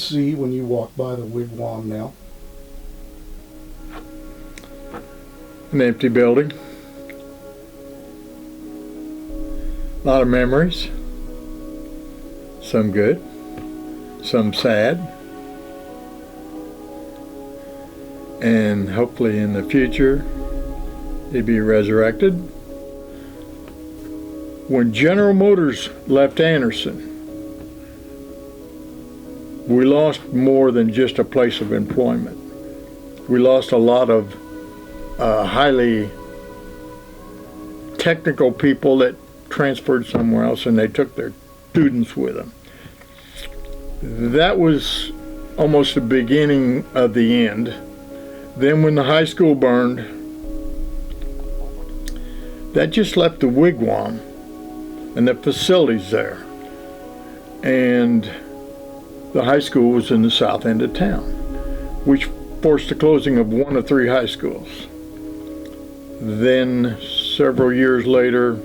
see when you walk by the Wigwam now? An empty building. A lot of memories. Some good, some sad. And hopefully in the future, it'd be resurrected. When General Motors left Anderson, we lost more than just a place of employment. We lost a lot of highly technical people that transferred somewhere else, and they took their students with them. That was almost the beginning of the end. Then when the high school burned, that just left the Wigwam and the facilities there. And the high school was in the south end of town, which forced the closing of one of 3 high schools. Then several years later,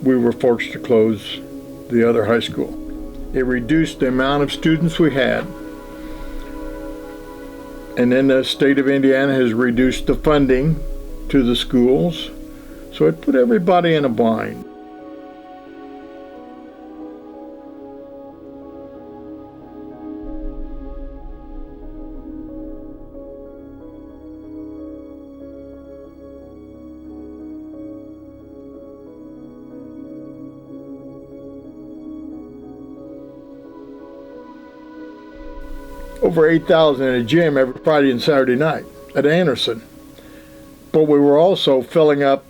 we were forced to close the other high school. It reduced the amount of students we had, and then the state of Indiana has reduced the funding to the schools, so it put everybody in a bind. Over 8,000 in a gym every Friday and Saturday night at Anderson. But we were also filling up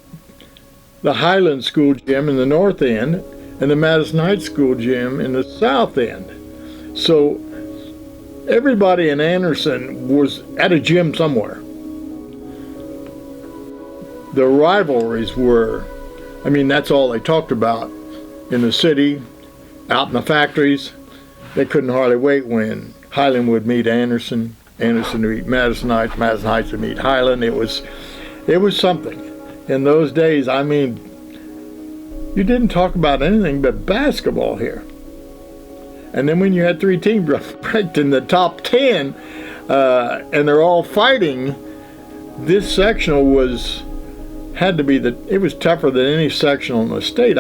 the Highland School gym in the north end and the Madison Heights School gym in the south end. So everybody in Anderson was at a gym somewhere. The rivalries were, that's all they talked about in the city, out in the factories. They couldn't hardly wait when Highland would meet Anderson, Anderson would meet Madison Heights, Madison Heights would meet Highland. It was something. In those days, you didn't talk about anything but basketball here. And then when you had 3 teams ranked in the top 10, and they're all fighting, this sectional it was tougher than any sectional in the state.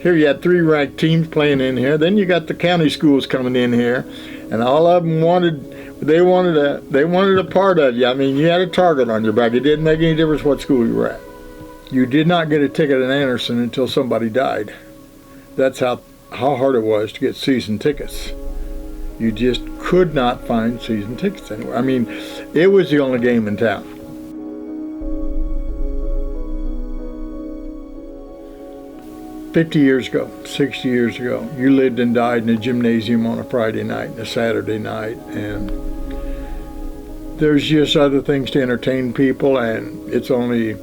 Here you had 3 ranked teams playing in here. Then you got the county schools coming in here. And all of them wanted a part of you. You had a target on your back. It didn't make any difference what school you were at. You did not get a ticket at Anderson until somebody died. That's how hard it was to get season tickets. You just could not find season tickets anywhere. It was the only game in town. "50 years ago, 60 years ago, you lived and died in a gymnasium on a Friday night and a Saturday night, and there's just other things to entertain people, and it's only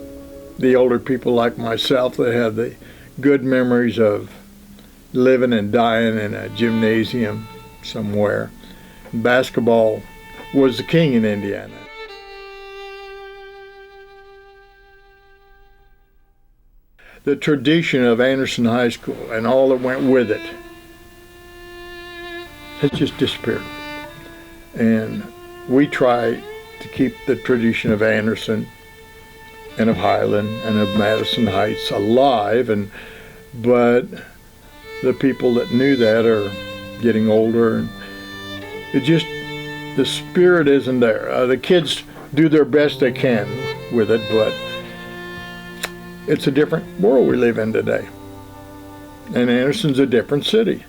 the older people like myself that have the good memories of living and dying in a gymnasium somewhere. Basketball was the king in Indiana. The tradition of Anderson High School and all that went with it has just disappeared. And we try to keep the tradition of Anderson and of Highland and of Madison Heights alive, but the people that knew that are getting older, and the spirit isn't there. The kids do their best they can with it, but it's a different world we live in today. And Anderson's a different city.